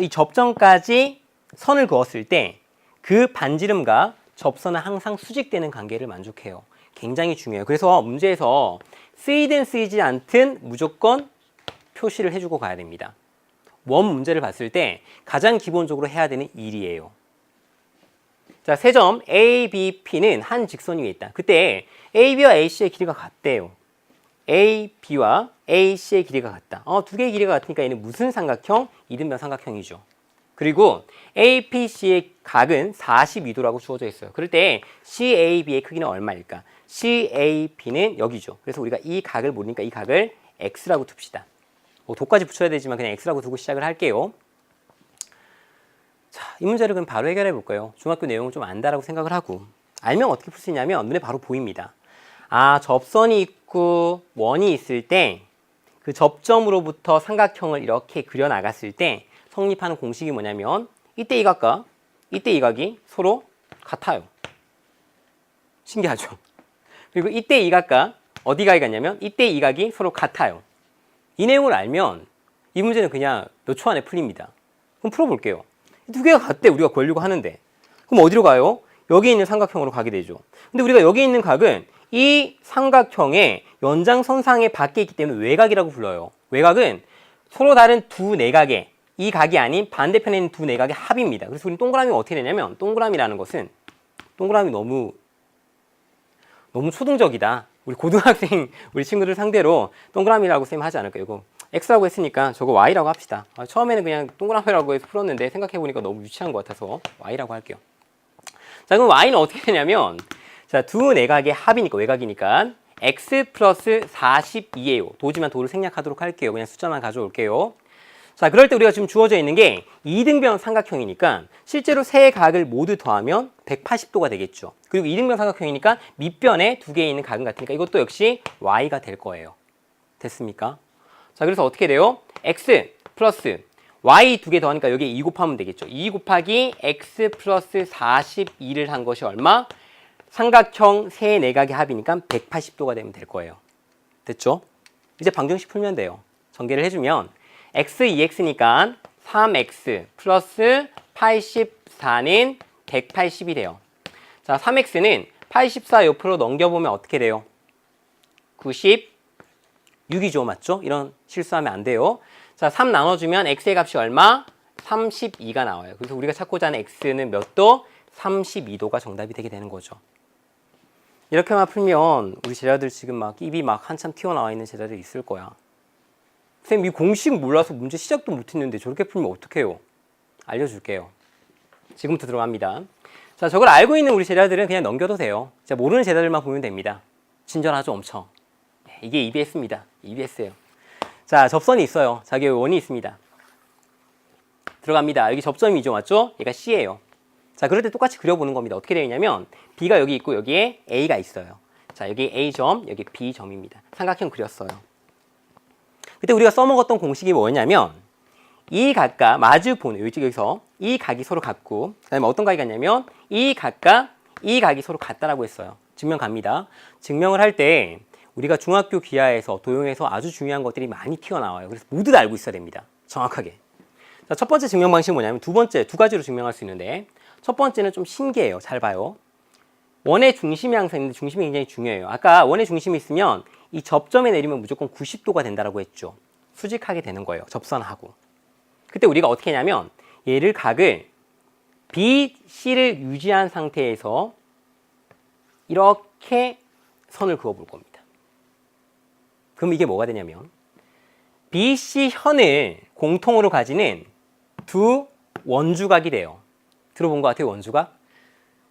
이 접점까지 선을 그었을 때 그 반지름과 접선은 항상 수직되는 관계를 만족해요. 굉장히 중요해요. 그래서 문제에서 쓰이든 쓰이지 않든 무조건 표시를 해주고 가야 됩니다. 원 문제를 봤을 때 가장 기본적으로 해야 되는 일이에요. 자, 세 점 A, B, P는 한 직선 위에 있다. 그때 AB와 AC의 길이가 같대요. A, B와 AC의 길이가 같다. 두 개의 길이가 같으니까 얘는 무슨 삼각형? 이등변 삼각형이죠. 그리고 APC의 각은 42도라고 주어져 있어요. 그럴 때 CAB의 크기는 얼마일까? CAB는 여기죠. 그래서 우리가 이 각을 모르니까 이 각을 X라고 둡시다. 도까지 붙여야 되지만 그냥 X라고 두고 시작을 할게요. 자, 이 문제를 그럼 바로 해결해 볼까요? 중학교 내용을 좀 안다라고 생각을 하고 알면 어떻게 풀 수 있냐면 눈에 바로 보입니다. 접선이 있고 원이 있을 때 그 접점으로부터 삼각형을 이렇게 그려 나갔을 때 성립하는 공식이 뭐냐면 이때 이 각과 이때 이 각이 서로 같아요. 신기하죠? 그리고 이때 이 각과 어디 각이 같냐면 이때 이 각이 서로 같아요. 이 내용을 알면 이 문제는 그냥 몇 초 안에 풀립니다. 그럼 풀어볼게요. 두 개가 같대 우리가 구하려고 하는데 그럼 어디로 가요? 여기 있는 삼각형으로 가게 되죠. 근데 우리가 여기 있는 각은 이 삼각형의 연장선상에 밖에 있기 때문에 외곽이라고 불러요. 외곽은 서로 다른 두 내각의 이 각이 아닌 반대편에 있는 두 내각의 합입니다. 그래서 우리 동그라미가 어떻게 되냐면 동그라미라는 것은 동그라미 너무 초등적이다. 우리 고등학생 우리 친구들 상대로 동그라미라고 쌤 하지 않을까요? 이거 X라고 했으니까 저거 Y라고 합시다. 처음에는 그냥 동그라미라고 해서 풀었는데 생각해보니까 너무 유치한 것 같아서 Y라고 할게요. 자, 그럼 Y는 어떻게 되냐면 자, 두 내각의 합이니까 외곽이니까 X 플러스 42예요. 도지만 도를 생략하도록 할게요. 그냥 숫자만 가져올게요. 자, 그럴 때 우리가 지금 주어져 있는 게 이등변 삼각형이니까 실제로 세 각을 모두 더하면 180도가 되겠죠. 그리고 이등변 삼각형이니까 밑변에 두 개 있는 각은 같으니까 이것도 역시 Y가 될 거예요. 됐습니까? 자, 그래서 어떻게 돼요? X 플러스 Y 두 개 더하니까 여기에 2 곱하면 되겠죠. 2 곱하기 X 플러스 42를 한 것이 얼마? 삼각형 세 내각의 합이니까 180도가 되면 될 거예요. 됐죠? 이제 방정식 풀면 돼요. 전개를 해주면 x, 2x니까 3x 플러스 84는 180이 돼요. 자, 3x는 84 옆으로 넘겨보면 어떻게 돼요? 96이죠. 맞죠? 이런 실수하면 안 돼요. 자, 3 나눠주면 x의 값이 얼마? 32가 나와요. 그래서 우리가 찾고자 하는 x는 몇 도? 32도가 정답이 되게 되는 거죠. 이렇게만 풀면 우리 제자들 지금 막 입이 막 한참 튀어나와 있는 제자들 있을 거야. 선생님 이 공식 몰라서 문제 시작도 못했는데 저렇게 풀면 어떡해요? 알려줄게요. 지금부터 들어갑니다. 자, 저걸 알고 있는 우리 제자들은 그냥 넘겨도 돼요. 자, 모르는 제자들만 보면 됩니다. 친절하죠, 엄청. 이게 EBS입니다. EBS예요. 자, 접선이 있어요. 자기 원이 있습니다. 들어갑니다. 여기 접점이죠, 맞죠? 얘가 C예요. 자, 그럴 때 똑같이 그려보는 겁니다. 어떻게 되어 있냐면 B가 여기 있고 여기에 A가 있어요. 자, 여기 A점, 여기 B점입니다. 삼각형 그렸어요. 그때 우리가 써먹었던 공식이 뭐였냐면 이 각과 마주 보는 여기서 이 각이 서로 같고 그 다음에 어떤 각이 같냐면 이 각과 이 각이 서로 같다라고 했어요. 증명 갑니다. 증명을 할 때 우리가 중학교 기하에서 도형에서 아주 중요한 것들이 많이 튀어나와요. 그래서 모두 다 알고 있어야 됩니다. 정확하게. 자, 첫 번째 증명 방식은 뭐냐면 두 가지로 증명할 수 있는데 첫 번째는 좀 신기해요. 잘 봐요. 원의 중심이 항상 있는데 중심이 굉장히 중요해요. 아까 원의 중심이 있으면 이 접점에 내리면 무조건 90도가 된다고 했죠. 수직하게 되는 거예요. 접선하고. 그때 우리가 어떻게 하냐면 얘를 각을 BC를 유지한 상태에서 이렇게 선을 그어볼 겁니다. 그럼 이게 뭐가 되냐면 BC 현을 공통으로 가지는 두 원주각이 돼요. 들어본 것 같아요, 원주각?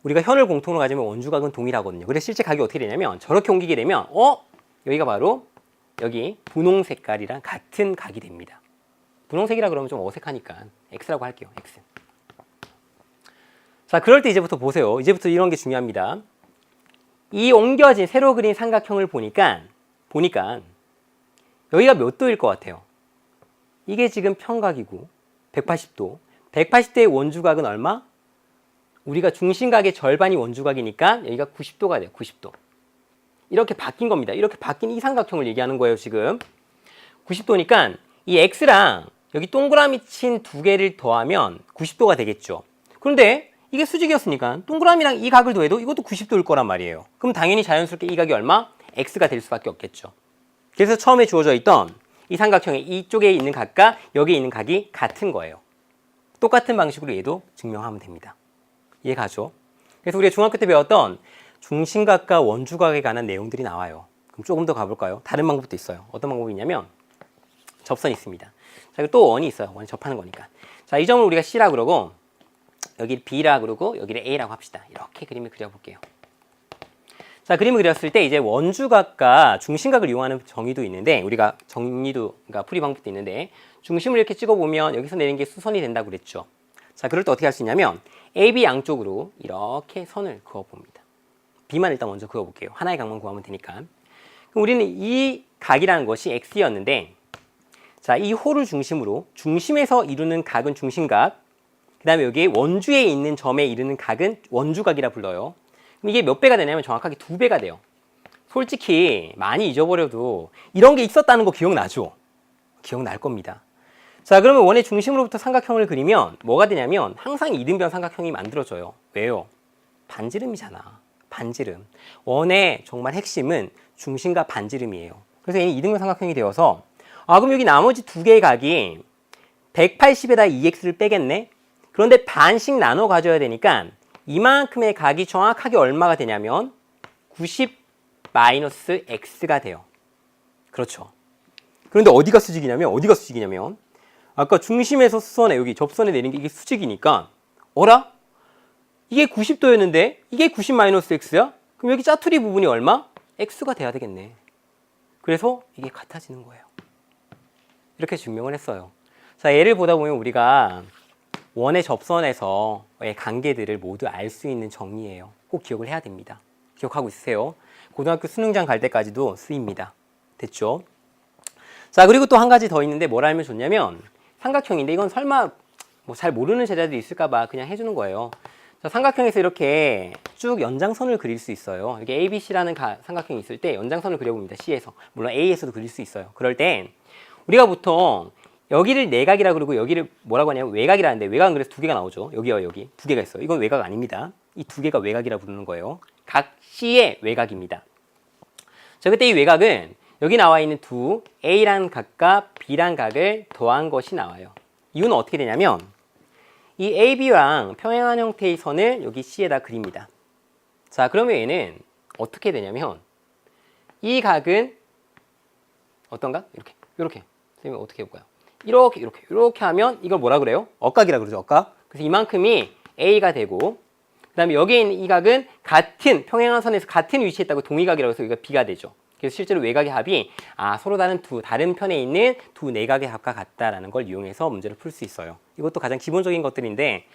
우리가 현을 공통으로 가지면 원주각은 동일하거든요. 그래서 실제 각이 어떻게 되냐면 저렇게 옮기게 되면 여기가 바로 여기 분홍 색깔이랑 같은 각이 됩니다. 분홍색이라 그러면 좀 어색하니까 X라고 할게요. X. 자, 그럴 때 이제부터 보세요. 이제부터 이런 게 중요합니다. 이 옮겨진 새로 그린 삼각형을 보니까 여기가 몇 도일 것 같아요? 이게 지금 평각이고 180도. 180도의 원주각은 얼마? 우리가 중심각의 절반이 원주각이니까 여기가 90도가 돼요. 90도. 이렇게 바뀐 겁니다. 이렇게 바뀐 이 삼각형을 얘기하는 거예요. 지금 90도니까 이 X랑 여기 동그라미 친 두 개를 더하면 90도가 되겠죠. 그런데 이게 수직이었으니까 동그라미랑 이 각을 더해도 이것도 90도일 거란 말이에요. 그럼 당연히 자연스럽게 이 각이 얼마? x가 될 수밖에 없겠죠. 그래서 처음에 주어져 있던 이 삼각형의 이쪽에 있는 각과 여기에 있는 각이 같은 거예요. 똑같은 방식으로 얘도 증명하면 됩니다. 이해가죠? 그래서 우리가 중학교 때 배웠던 중심각과 원주각에 관한 내용들이 나와요. 그럼 조금 더 가볼까요? 다른 방법도 있어요. 어떤 방법이 있냐면 접선이 있습니다. 자, 그리고 또 원이 있어요. 원이 접하는 거니까. 자, 이 점을 우리가 C라 그러고 여기를 B라 그러고 여기를 A라고 합시다. 이렇게 그림을 그려볼게요. 자, 그림을 그렸을 때 이제 원주각과 중심각을 이용하는 정의도 있는데 우리가 정리도, 그러니까 풀이 방법도 있는데 중심을 이렇게 찍어보면 여기서 내린 게 수선이 된다고 그랬죠. 자, 그럴 때 어떻게 할 수 있냐면 AB 양쪽으로 이렇게 선을 그어봅니다. B만 일단 먼저 그어볼게요. 하나의 각만 구하면 되니까. 그럼 우리는 이 각이라는 것이 X였는데 자, 이 호를 중심으로 중심에서 이루는 각은 중심각, 그 다음에 여기에 원주에 있는 점에 이루는 각은 원주각이라 불러요. 그럼 이게 몇 배가 되냐면 정확하게 2배가 돼요. 솔직히 많이 잊어버려도 이런 게 있었다는 거 기억나죠? 기억날 겁니다. 자, 그러면 원의 중심으로부터 삼각형을 그리면 뭐가 되냐면 항상 이등변 삼각형이 만들어져요. 왜요? 반지름이잖아. 반지름. 원의 정말 핵심은 중심과 반지름이에요. 그래서 얘는 이등변 삼각형이 되어서 그럼 여기 나머지 두 개의 각이 180에다 2x를 빼겠네? 그런데 반씩 나눠 가져야 되니까 이만큼의 각이 정확하게 얼마가 되냐면 90-x가 돼요. 그렇죠. 그런데 어디가 수직이냐면 아까 중심에서 수선에 여기 접선에 내린 게 이게 수직이니까 어라? 이게 90도였는데 이게 90-x야? 그럼 여기 짜투리 부분이 얼마? x가 돼야 되겠네. 그래서 이게 같아지는 거예요. 이렇게 증명을 했어요. 자, 예를 보다 보면 우리가 원의 접선에서의 관계들을 모두 알 수 있는 정리예요. 꼭 기억을 해야 됩니다. 기억하고 있으세요? 고등학교 수능장 갈 때까지도 쓰입니다. 됐죠? 자, 그리고 또 한 가지 더 있는데 뭘 알면 좋냐면 삼각형인데 이건 설마 뭐 잘 모르는 제자들이 있을까 봐 그냥 해주는 거예요. 자, 삼각형에서 이렇게 쭉 연장선을 그릴 수 있어요. 이렇게 ABC라는 삼각형이 있을 때 연장선을 그려봅니다. C에서. 물론 A에서도 그릴 수 있어요. 그럴 땐 우리가 보통 여기를 내각이라 그러고 여기를 뭐라고 하냐면 외각이라는데 외각은 그래서 두 개가 나오죠. 여기와 여기 두 개가 있어요. 이건 외각 아닙니다. 이 두 개가 외각이라 부르는 거예요. 각 C의 외각입니다. 자, 그때 이 외각은 여기 나와 있는 두 A라는 각과 B라는 각을 더한 것이 나와요. 이유는 어떻게 되냐면 이 AB랑 평행한 형태의 선을 여기 C에다 그립니다. 자, 그러면 얘는 어떻게 되냐면 이 각은 어떤가? 이렇게 선생님 어떻게 해볼까요? 이렇게 하면 이걸 뭐라 그래요? 억각이라 그러죠. 억각. 그래서 이만큼이 A가 되고 그 다음에 여기에 있는 이 각은 같은 평행한 선에서 같은 위치에 있다고 동의각이라고 해서 여기가 B가 되죠. 그래서 실제로 외각의 합이 서로 다른 편에 있는 두 내각의 합과 같다라는 걸 이용해서 문제를 풀 수 있어요. 이것도 가장 기본적인 것들인데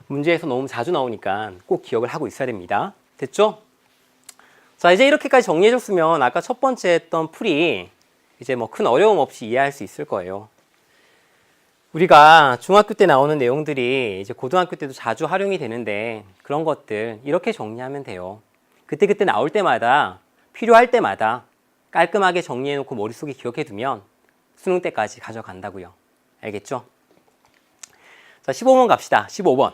문제에서 너무 자주 나오니까 꼭 기억을 하고 있어야 됩니다. 됐죠? 자, 이제 이렇게까지 정리해줬으면 아까 첫 번째 했던 풀이 이제 뭐 큰 어려움 없이 이해할 수 있을 거예요. 우리가 중학교 때 나오는 내용들이 이제 고등학교 때도 자주 활용이 되는데 그런 것들 이렇게 정리하면 돼요. 그때 나올 때마다 필요할 때마다 깔끔하게 정리해놓고 머릿속에 기억해두면 수능 때까지 가져간다고요. 알겠죠? 자, 15번 갑시다. 15번.